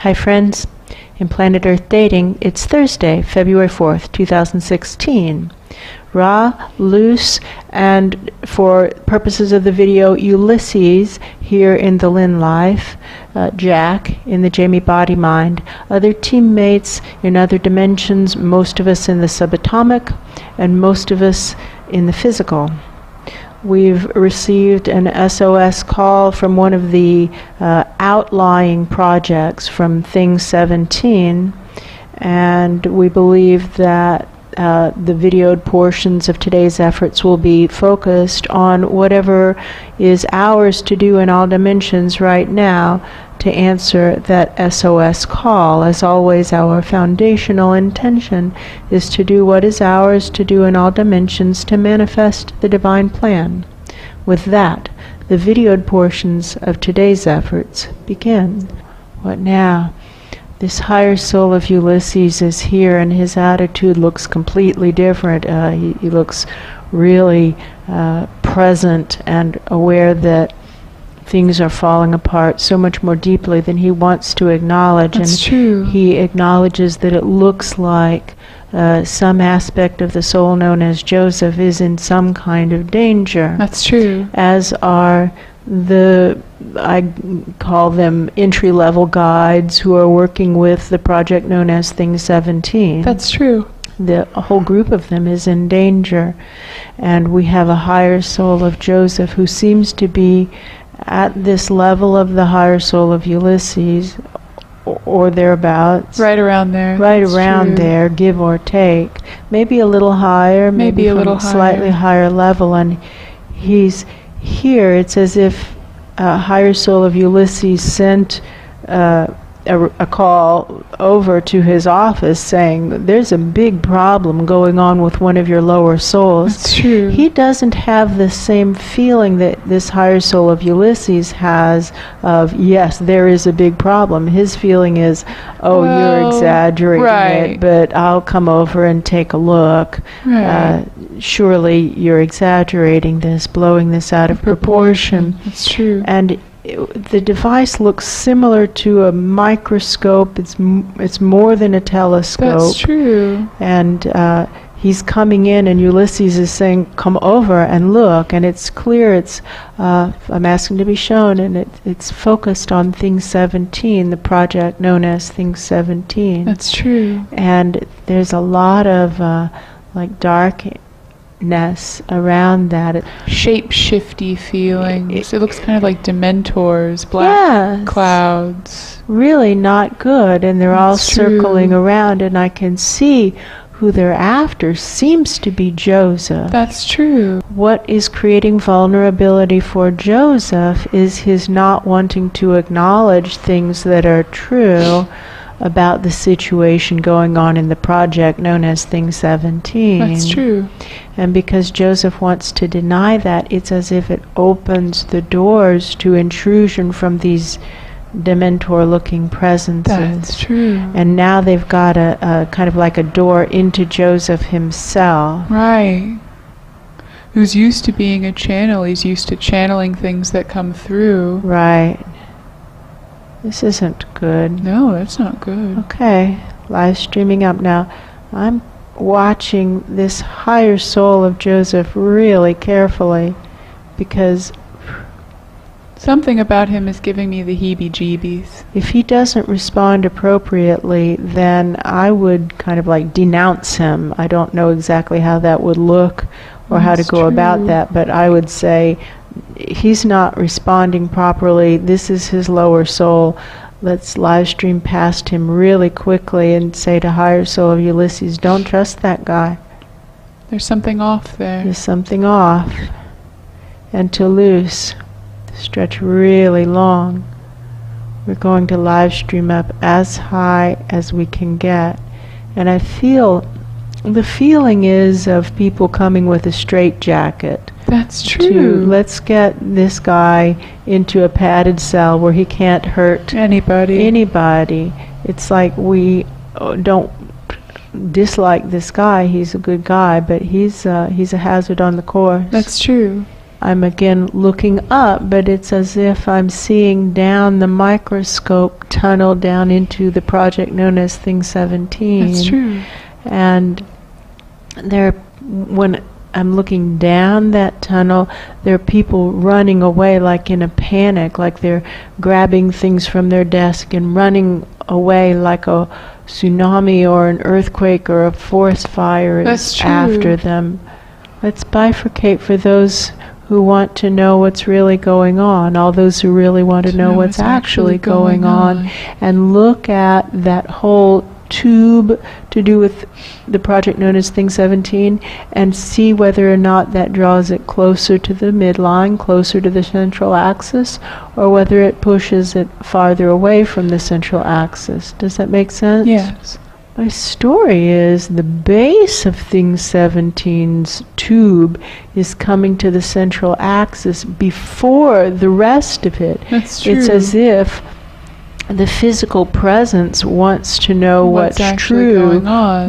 Hi friends, in Planet Earth Dating, it's Thursday, February 4th, 2016. Ra, Luce, and for purposes of the video, Ulysses here in the Lynn-Life, Jack in the Jamie Body Mind, other teammates in other dimensions, most of us in the subatomic, and most of us in the physical. We've received an SOS call from one of the outlying projects from Thing 17, and we believe that the videoed portions of today's efforts will be focused on whatever is ours to do in all dimensions right now to answer that SOS call. As always, our foundational intention is to do what is ours to do in all dimensions to manifest the divine plan. With that, the videoed portions of today's efforts begin. What now? This higher soul of Ulysses is here, and his attitude looks completely different. He looks really present and aware that things are falling apart so much more deeply than he wants to acknowledge. That's true. He acknowledges that it looks like some aspect of the soul known as Joseph is in some kind of danger. That's true. As are I call them entry-level guides who are working with the project known as Thing 17. That's true. A whole group of them is in danger. And we have a higher soul of Joseph who seems to be at this level of the higher soul of Ulysses, or thereabouts. Right around there. Right That's around true. there, give or take. Maybe a little higher, maybe a from little slightly higher level. And he's here. It's as if a higher soul of Ulysses sent a call over to his office saying, there's a big problem going on with one of your lower souls. That's true. He doesn't have the same feeling that this higher soul of Ulysses has of, yes, there is a big problem. His feeling is, oh, well, you're exaggerating right. it, but I'll come over and take a look. Right. Surely you're exaggerating this, blowing this out of proportion. That's true. And the device looks similar to a microscope. It's more than a telescope. That's true. And he's coming in, and Ulysses is saying, come over and look. And it's clear, I'm asking to be shown, and it's focused on Thing 17, the project known as Thing 17. That's true. And there's a lot of like darkness around that. Shape-shifty feelings. It looks kind of like Dementors, black clouds. Really not good, and they're all circling around, and I can see who they're after seems to be Joseph. That's true. What is creating vulnerability for Joseph is his not wanting to acknowledge things that are true about the situation going on in the project known as Thing 17. That's true. And because Joseph wants to deny that, it's as if it opens the doors to intrusion from these Dementor-looking presences. That's true. And now they've got a kind of like a door into Joseph himself. Right. Who's used to being a channel. He's used to channeling things that come through. Right. This isn't good. No, that's not good. Okay, live streaming up now. I'm watching this higher soul of Joseph really carefully because something about him is giving me the heebie-jeebies. If he doesn't respond appropriately, then I would kind of like denounce him. I don't know exactly how that would look or how to go about that, but I would say, he's not responding properly. This is his lower soul. Let's live stream past him really quickly and say to higher soul of Ulysses, don't trust that guy. There's something off there. There's something off. And to Luce, stretch really long. We're going to live stream up as high as we can get. And I feel, the feeling is of people coming with a straitjacket. That's true. Let's get this guy into a padded cell where he can't hurt anybody. It's like we don't dislike this guy. He's a good guy, but he's a hazard on the course. That's true. I'm again looking up, but it's as if I'm seeing down the microscope tunnel down into the project known as Thing 17. That's true. And when I'm looking down that tunnel, there are people running away like in a panic, like they're grabbing things from their desk and running away like a tsunami or an earthquake or a forest fire is after them. Let's bifurcate for those who want to know what's really going on, all those who really want to know what's actually going on, and look at that whole tube to do with the project known as Thing 17 and see whether or not that draws it closer to the midline, closer to the central axis, or whether it pushes it farther away from the central axis. Does that make sense? Yes. My story is the base of Thing 17's tube is coming to the central axis before the rest of it. That's true. It's as if the physical presence wants to know what's true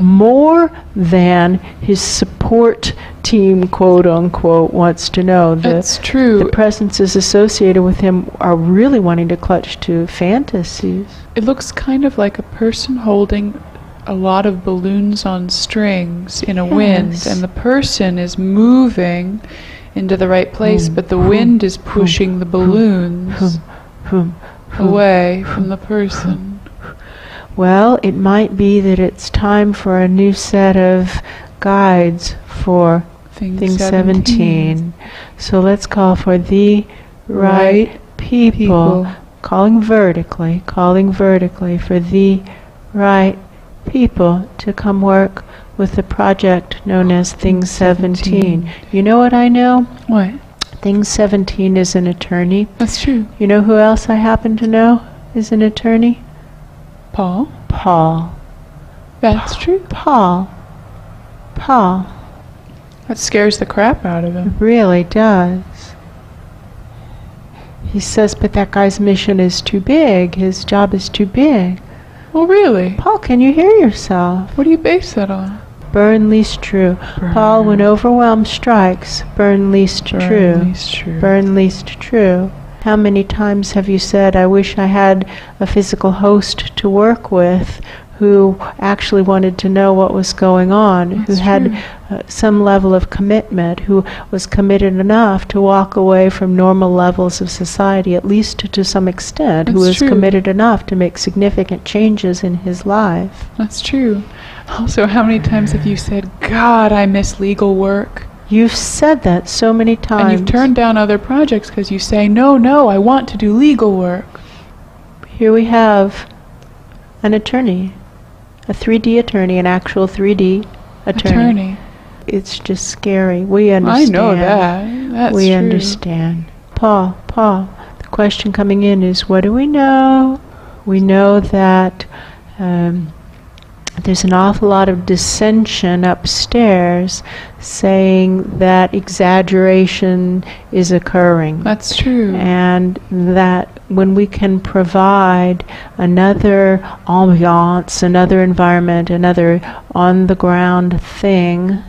more than his support team, quote unquote, wants to know. That's true. The presences associated with him are really wanting to clutch to fantasies. It looks kind of like a person holding a lot of balloons on strings in a wind, and the person is moving into the right place, but the wind is pushing the balloons away from the person. Well, it might be that it's time for a new set of guides for Thing 17. So let's call for the right people. Calling vertically for the right people to come work with the project known as Thing 17. You know what I know? What? Thing 17 is an attorney. That's true. You know who else I happen to know is an attorney? Paul. That's true. Paul. That scares the crap out of him. It really does. He says, but that guy's mission is too big. His job is too big. Oh, really? Paul, can you hear yourself? What do you base that on? Burn least true. Paul, when overwhelm strikes, burn least true. Burn least true. How many times have you said, I wish I had a physical host to work with who actually wanted to know what was going on, who had some level of commitment, who was committed enough to walk away from normal levels of society, at least to some extent, who was committed enough to make significant changes in his life. That's true. Also, how many times have you said, God, I miss legal work? You've said that so many times. And you've turned down other projects because you say, no, I want to do legal work. Here we have an attorney. A 3D attorney, an actual 3D attorney. It's just scary. We understand. I know that. That's we true. Understand. Paul, the question coming in is, what do we know? We know that there's an awful lot of dissension upstairs saying that exaggeration is occurring. That's true. And that when we can provide another ambiance, another environment, another on-the-ground thing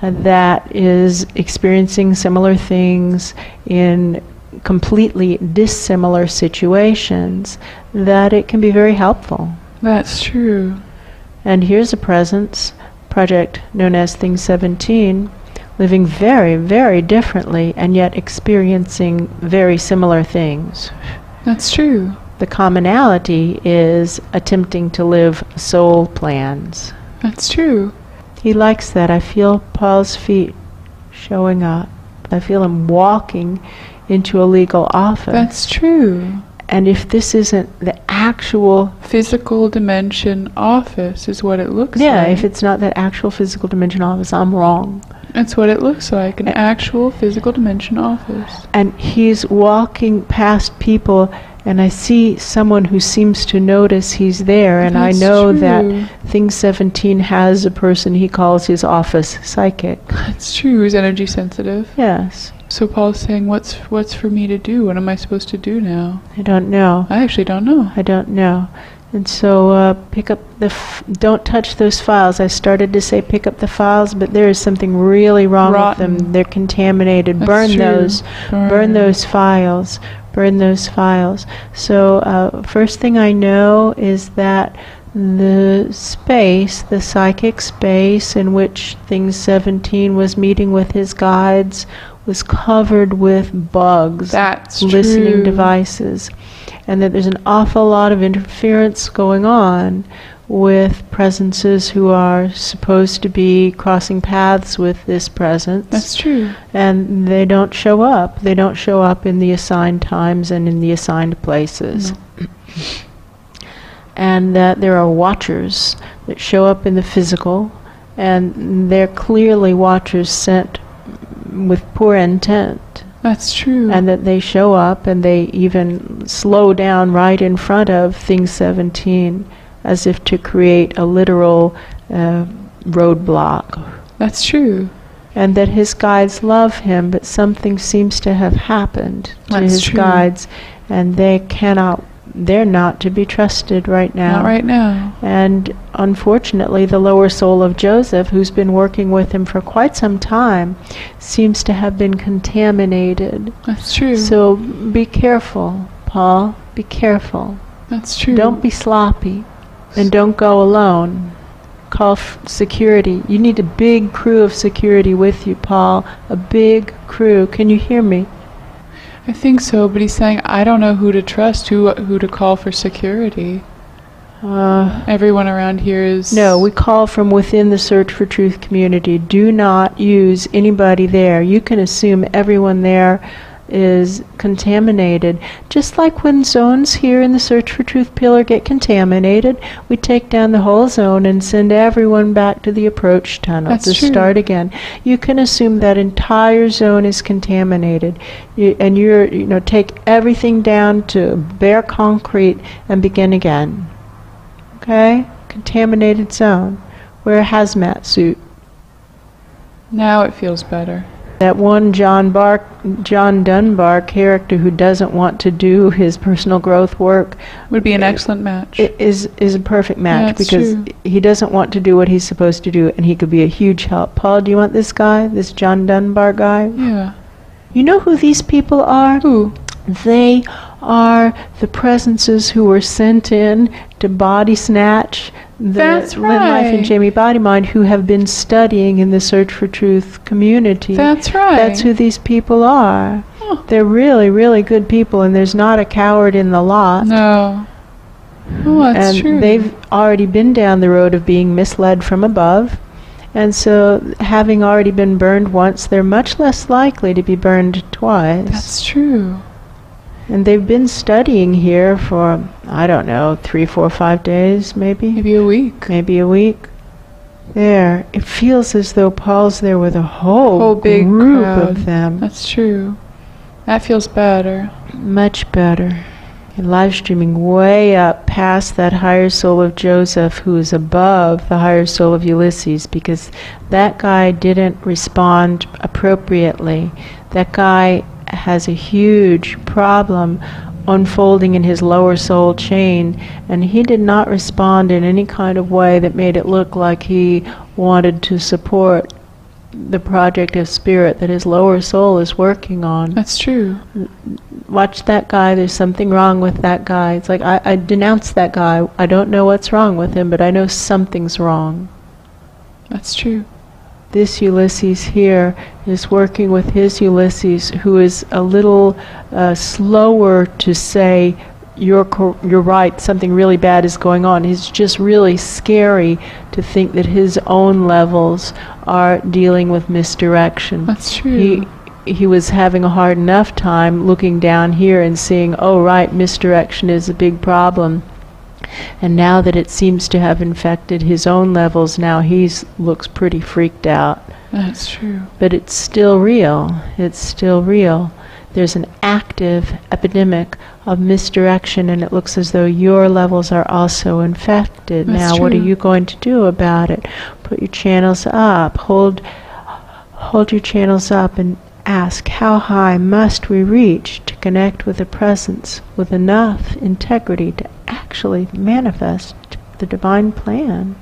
that is experiencing similar things in completely dissimilar situations, that it can be very helpful. That's true. And here's a presence, project known as Thing 17, living very, very differently and yet experiencing very similar things. That's true. The commonality is attempting to live soul plans. That's true. He likes that. I feel Paul's feet showing up. I feel him walking into a legal office. That's true. And if this isn't the actual physical dimension office is what it looks like. Yeah, if it's not that actual physical dimension office, I'm wrong. That's what it looks like, an actual physical dimension office. And he's walking past people, and I see someone who seems to notice he's there, and I know that Thing 17 has a person he calls his office psychic. That's true. He's energy sensitive. Yes. So Paul's saying, what's for me to do? What am I supposed to do now? I don't know. I actually don't know. I don't know. And so pick up don't touch those files. I started to say pick up the files, but there is something really wrong Rotten. with them. They're contaminated. That's Burn true. those. Burn those files. Burn those files. So first thing I know is that the space, the psychic space in which Thing 17 was meeting with his guides, was covered with bugs. That's listening true. devices. And that there's an awful lot of interference going on with presences who are supposed to be crossing paths with this presence. That's true. And they don't show up. They don't show up in the assigned times and in the assigned places. No. And that there are watchers that show up in the physical, and they're clearly watchers sent with poor intent. That's true. And that they show up and they even slow down right in front of Thing 17 as if to create a literal roadblock. That's true. And that his guides love him, but something seems to have happened to That's his true. guides, and they're not to be trusted right now. Not right now. And unfortunately, the lower soul of Joseph, who's been working with him for quite some time, seems to have been contaminated. That's true. So be careful, Paul. Be careful. That's true. Don't be sloppy. And don't go alone. Call security. You need a big crew of security with you, Paul. A big crew. Can you hear me? I think so, but he's saying, I don't know who to trust, who to call for security. Everyone around here is... No, we call from within the Search for Truth community. Do not use anybody there. You can assume everyone there is contaminated. Just like when zones here in the Search for Truth pillar get contaminated, we take down the whole zone and send everyone back to the approach tunnel. That's to true. Start again. You can assume that entire zone is contaminated. Take everything down to bare concrete and begin again. Okay? Contaminated zone. Wear a hazmat suit. Now it feels better. That one John Dunbar character who doesn't want to do his personal growth work Would be an excellent match. is a perfect match, That's because true. he doesn't want to do what he's supposed to do, and he could be a huge help. Paul, do you want this guy, this John Dunbar guy? Yeah. You know who these people are? Who? They are the presences who were sent in to body snatch the That's Lynn-Life and right. Jamie Body Mind, who have been studying in the Search for Truth community. That's right. That's who these people are. Oh. They're really, really good people, and there's not a coward in the lot. No. Oh, that's And true. they've already been down the road of being misled from above. And so, having already been burned once, they're much less likely to be burned twice. That's true. And they've been studying here for, I don't know, 3, 4, 5 days, maybe? Maybe a week. Maybe a week. There. It feels as though Paul's there with a whole big group crowd. of them. That's true. That feels better. Much better. And live streaming way up past that higher soul of Joseph, who is above the higher soul of Ulysses, because that guy didn't respond appropriately. That guy has a huge problem unfolding in his lower soul chain, and he did not respond in any kind of way that made it look like he wanted to support the project of spirit that his lower soul is working on. That's true. Watch that guy. There's something wrong with that guy. It's like, I denounce that guy. I don't know what's wrong with him, but I know something's wrong. That's true. This Ulysses here is working with his Ulysses, who is a little slower to say, you're right, something really bad is going on. It's just really scary to think that his own levels are dealing with misdirection. That's true. He was having a hard enough time looking down here and seeing, oh right, misdirection is a big problem. And now that it seems to have infected his own levels, now he looks pretty freaked out. That's true. But it's still real. It's still real. There's an active epidemic of misdirection, and it looks as though your levels are also infected. That's Now, what are true. you going to do about it? Put your channels up. Hold your channels up, and ask, how high must we reach to connect with the presence with enough integrity to actually manifest the divine plan?